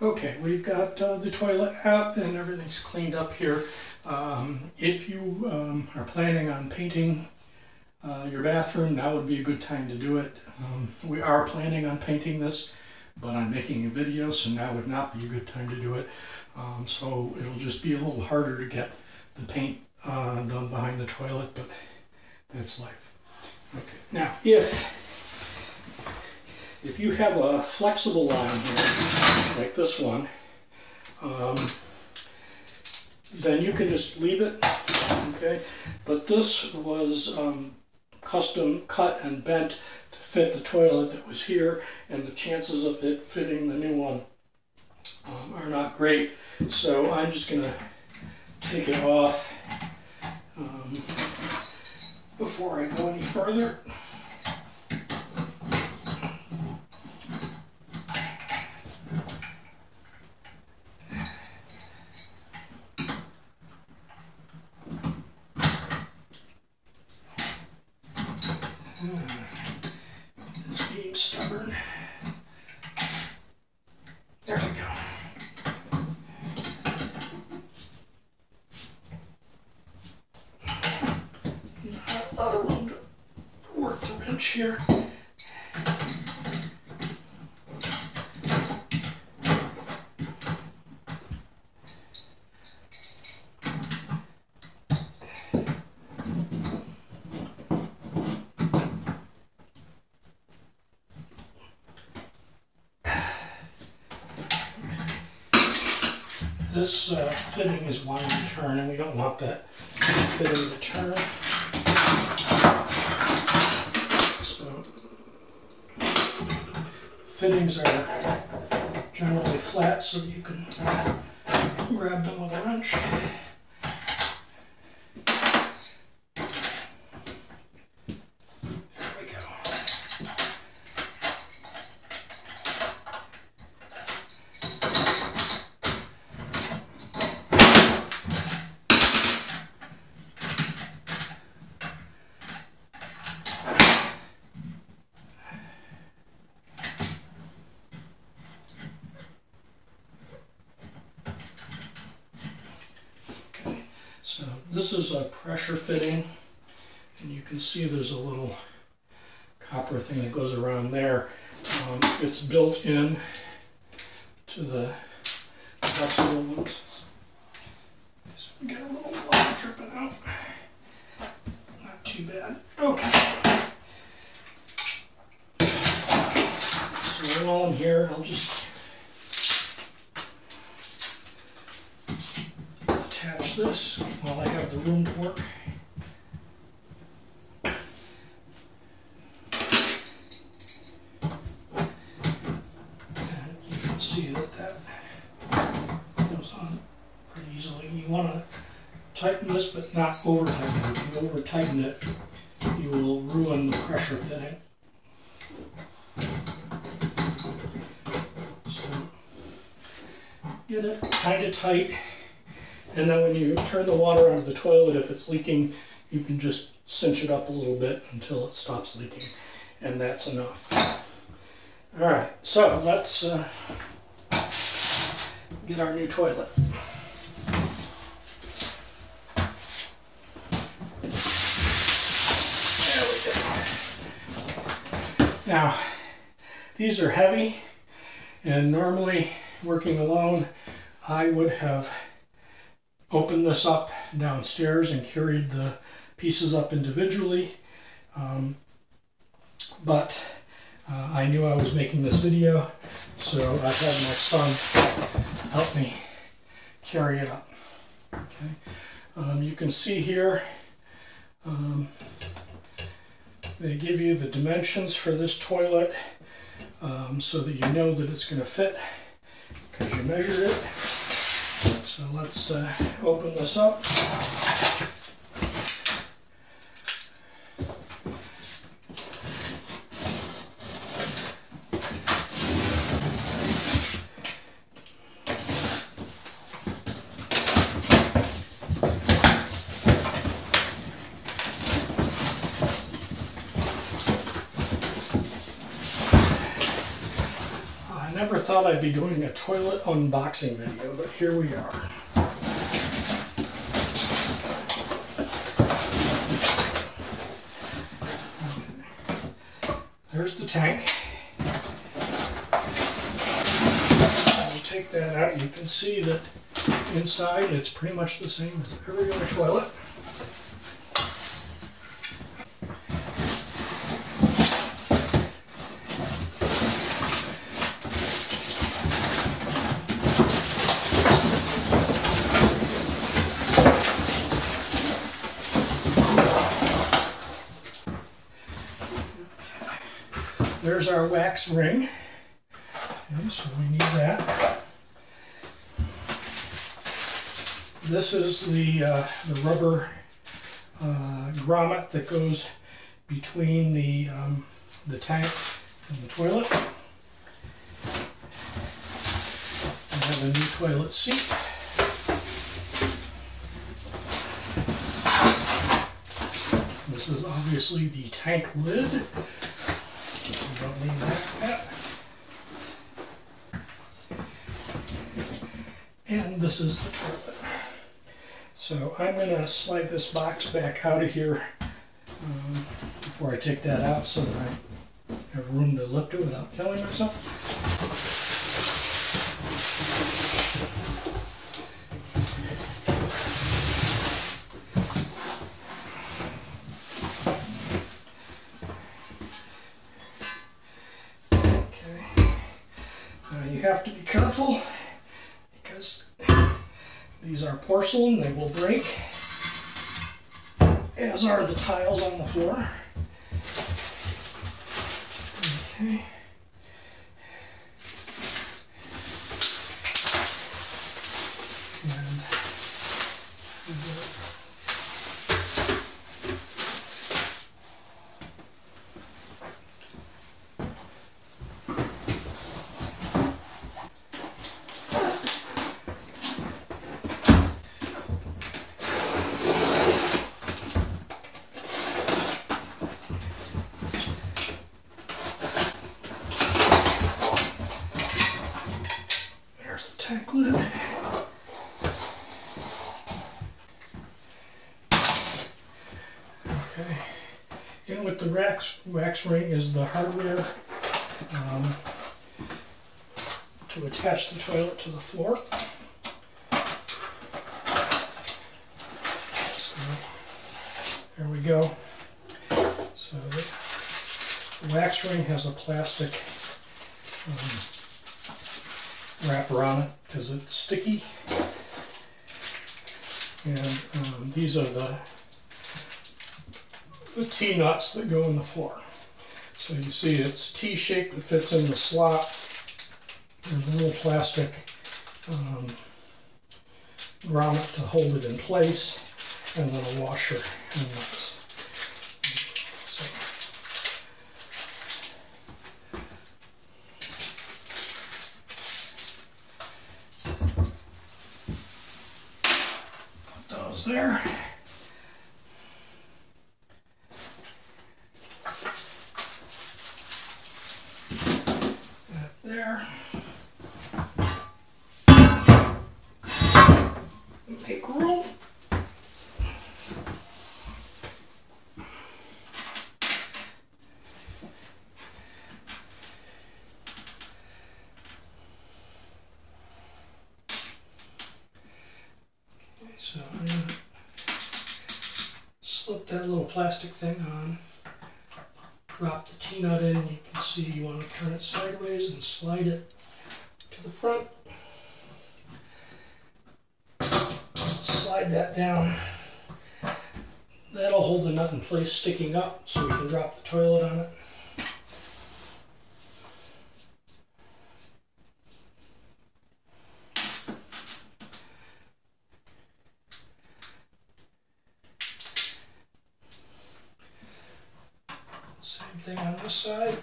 Okay, we've got the toilet out and everything's cleaned up here. If you are planning on painting your bathroom, now would be a good time to do it. We are planning on painting this, but I'm making a video, so now would not be a good time to do it. So it'll just be a little harder to get the paint done behind the toilet, but that's life. Okay, now if you have a flexible line here, like this one, then you can just leave it, okay? But this was custom cut and bent to fit the toilet that was here, and the chances of it fitting the new one are not great. So I'm just going to take it off before I go any further. It's being stubborn. There we go. Not a lot of room to work the wrench here. This fitting is wanting to turn, and we don't want that fitting to turn. So, fittings are generally flat so that you can grab them with a wrench. There we go. So this is a pressure fitting, and you can see there's a little copper thing that goes around there. It's built in to the flexible ones. So we get a little water dripping out. Not too bad. Okay. So while I'm here, I'll just attach this while I have the room to work. And you can see that goes on pretty easily. You want to tighten this, but not over tighten it. If you over tighten it, you will ruin the pressure fitting. So get it kind of tight. And then when you turn the water out of the toilet, if it's leaking, you can just cinch it up a little bit until it stops leaking. And that's enough. Alright, so let's get our new toilet. There we go. Now, these are heavy, and normally, working alone, I would have opened this up downstairs and carried the pieces up individually, but I knew I was making this video, so I had my son help me carry it up. Okay. You can see here they give you the dimensions for this toilet so that you know that it's going to fit because you measured it. So let's open this up. thought I'd be doing a toilet unboxing video, but here we are. There's the tank. I'll take that out. You can see that inside it's pretty much the same as every other toilet. There's our wax ring, okay, so we need that. This is the rubber grommet that goes between the tank and the toilet. We have a new toilet seat. This is obviously the tank lid. We don't need that yet. And this is the toilet. So I'm going to slide this box back out of here before I take that out so that I have room to lift it without killing myself. You have to be careful because these are porcelain, they will break, as are the tiles on the floor. Okay. Tank lid. Okay. In with the wax ring is the hardware to attach the toilet to the floor. So there we go. So the wax ring has a plastic wrap around it because it's sticky, and these are the T-nuts that go in the floor. So you see it's T-shaped, it fits in the slot. There's a little plastic grommet to hold it in place, and then a washer and nuts. There. That there. Make room. Okay, so I'm going to slip that little plastic thing on, drop the T-nut in. You can see you want to turn it sideways and slide it to the front. Slide that down. That'll hold the nut in place sticking up so we can drop the toilet on it. Same thing on this side.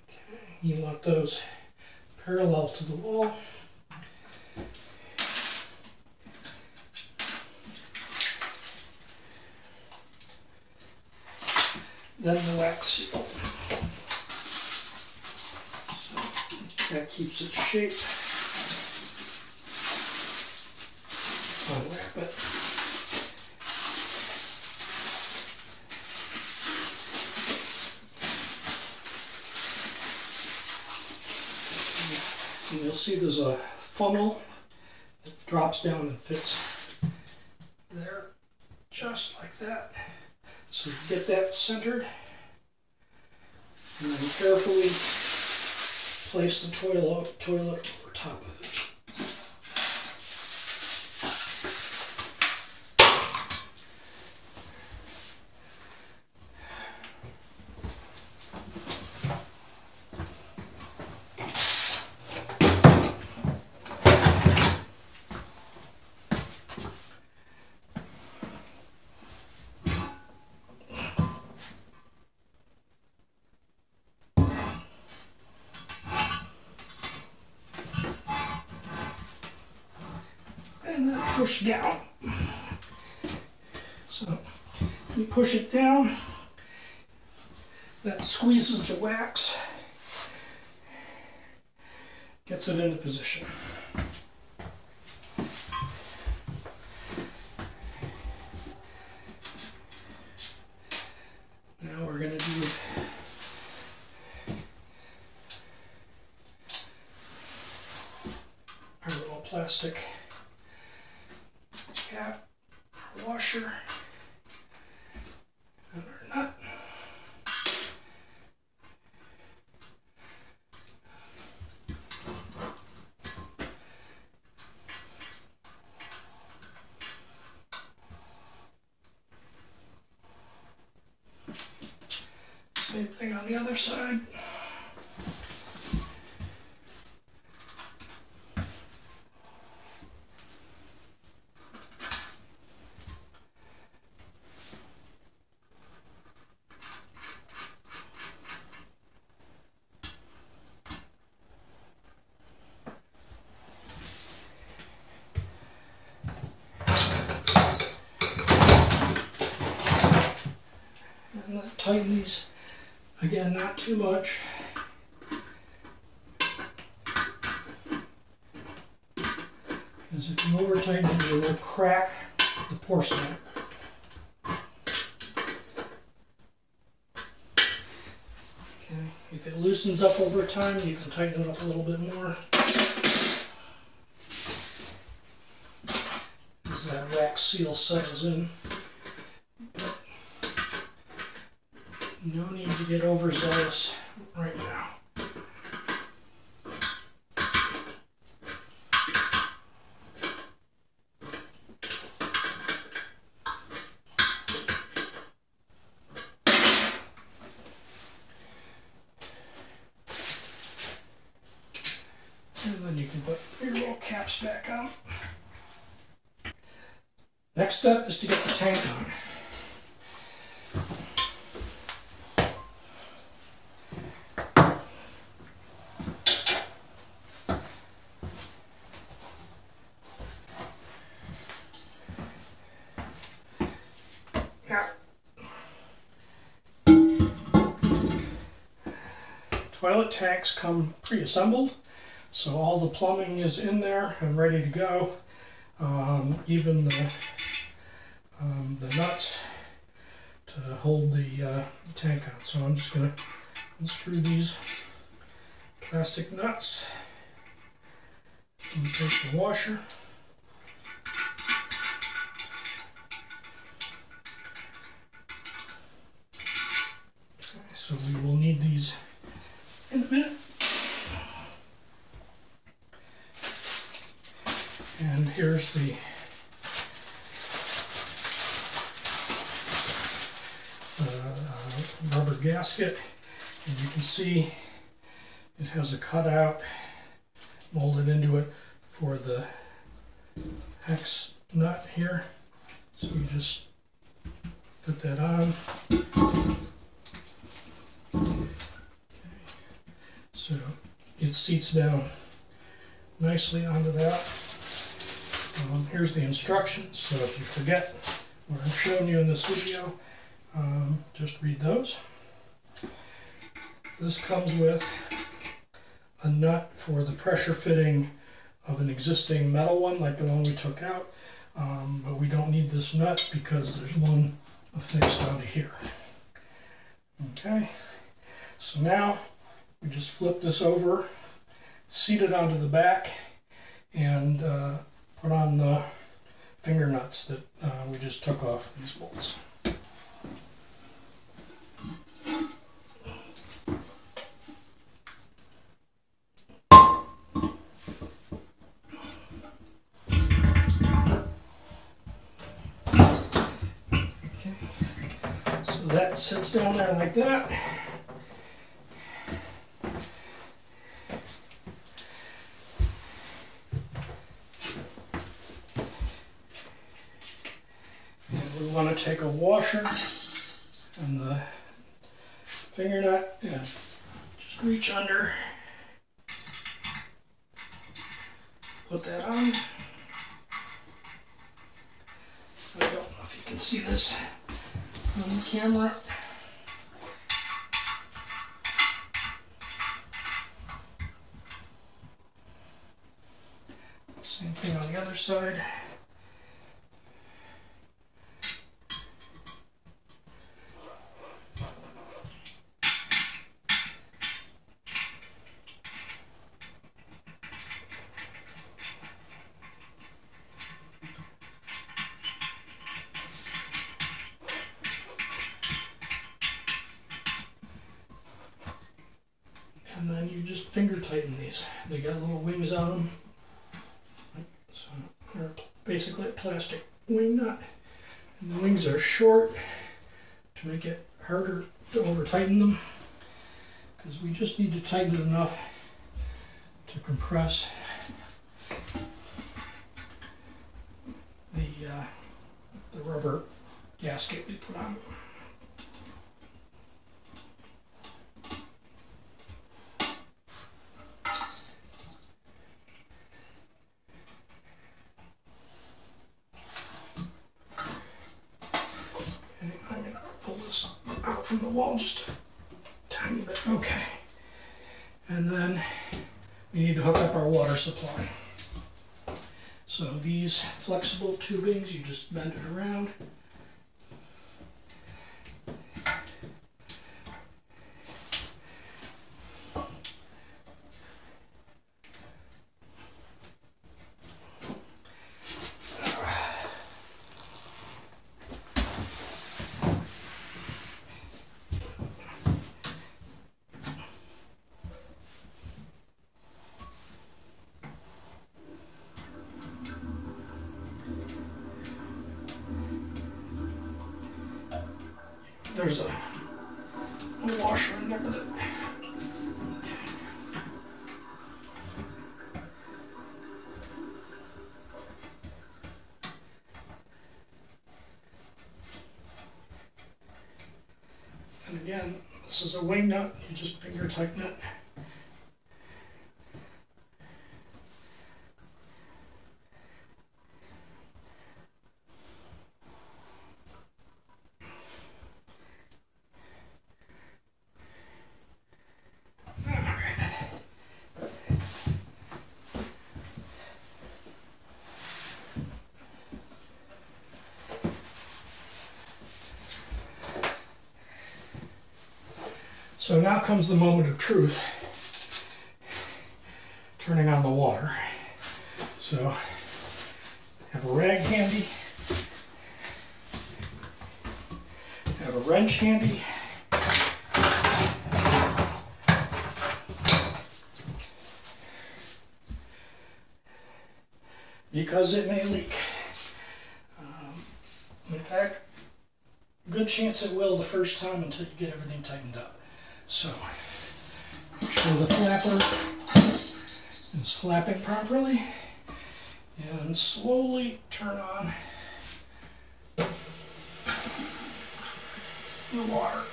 Okay, you want those parallel to the wall. then the wax seal. So that keeps its shape. Unwrap it. And you'll see there's a funnel that drops down and fits there, just like that. So you get that centered, and then carefully place the toilet over top of it. And then push down. So you push it down, that squeezes the wax, gets it into position. Now we're going to do our little plastic cap, washer, and our nut. Same thing on the other side. And then tighten these, again, not too much. Because if you over tighten it, you will crack the porcelain. Okay. If it loosens up over time, you can tighten it up a little bit more. As that wax seal settles in. No need to get overzealous right now. And then you can put your little caps back on. Next step is to get the tank on. Toilet tanks come pre-assembled, so all the plumbing is in there and ready to go. Even the nuts to hold the tank on. So I'm just going to unscrew these plastic nuts and take the washer. Okay, so we will need these in a minute. And here's the rubber gasket, and you can see it has a cutout molded into it for the hex nut here. So you just put that on. So it seats down nicely onto that. Here's the instructions, so if you forget what I've shown you in this video, just read those. This comes with a nut for the pressure fitting of an existing metal one, like the one we took out, but we don't need this nut because there's one affixed out here. Okay, so now we just flip this over, seat it onto the back, and put on the finger nuts that we just took off these bolts. That sits down there like that. And we want to take a washer and the finger nut and just reach under, put that on. I don't know if you can see this on the camera. Same thing on the other side. And then you just finger tighten these. They got little wings on them. So they're basically a plastic wing nut. And the wings are short to make it harder to over tighten them, because we just need to tighten it enough to compress the rubber gasket we put on. I'm going to pull this out from the wall just a tiny bit. Okay. And then we need to hook up our water supply. So these flexible tubings, you just bend it around. There's a washer in there that, okay. And again, this is a wing nut, you just finger tighten it. So now comes the moment of truth, turning on the water. So have a rag handy, have a wrench handy, because it may leak. In fact, good chance it will the first time until you get everything tightened up. So, make sure the flapper is flapping properly, and slowly turn on the water.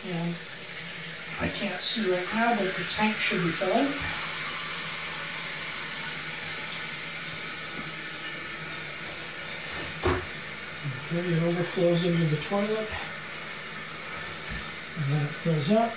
And I can't see right now, but the tank should be filling. Okay, it overflows into the toilet. And then it fills up.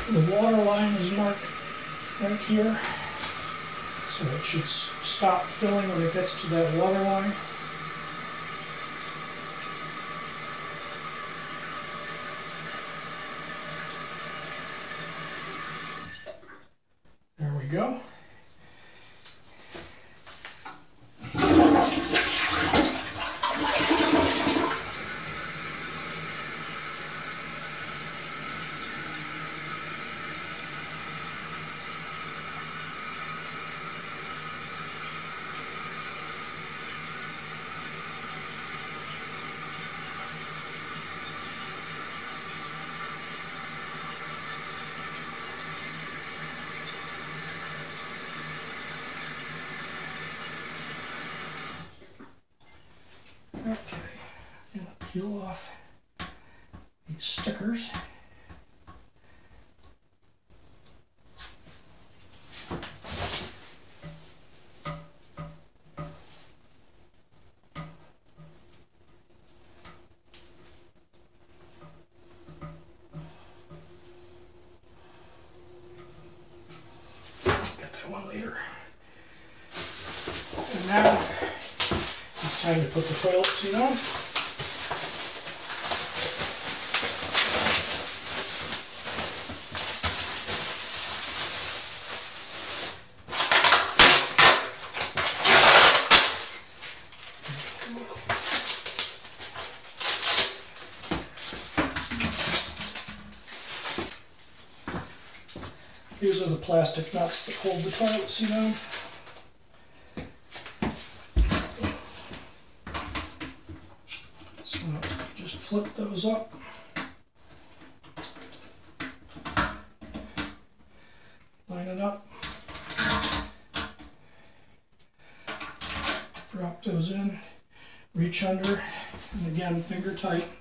The water line is marked right here, so it should stop filling when it gets to that water line. There we go. Okay, I'm going to peel off these stickers. Get that one later. And now it's time to put the toilet seat on. These are the plastic nuts that hold the toilet seat on. So just flip those up. Line it up. Drop those in. Reach under. And again, finger tight.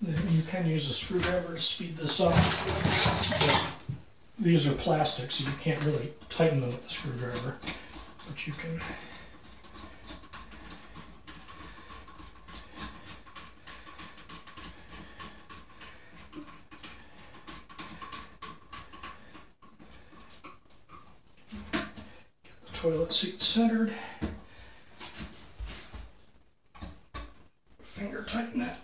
You can use a screwdriver to speed this up. These are plastic, so you can't really tighten them with the screwdriver, but you can. Get the toilet seat centered. Finger tighten it.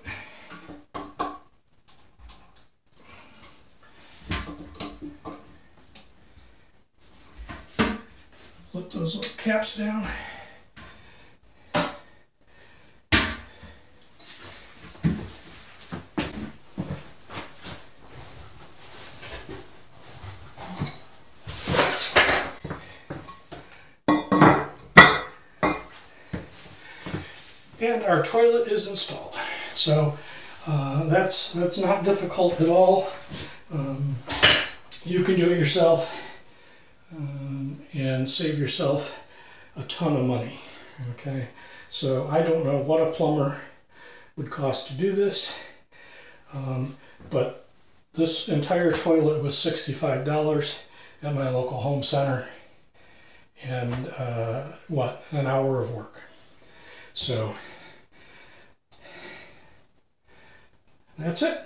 Flip those little caps down. And our toilet is installed. So that's not difficult at all. You can do it yourself. And save yourself a ton of money. Okay, so I don't know what a plumber would cost to do this, but this entire toilet was $65 at my local home center, and an hour of work. So that's it.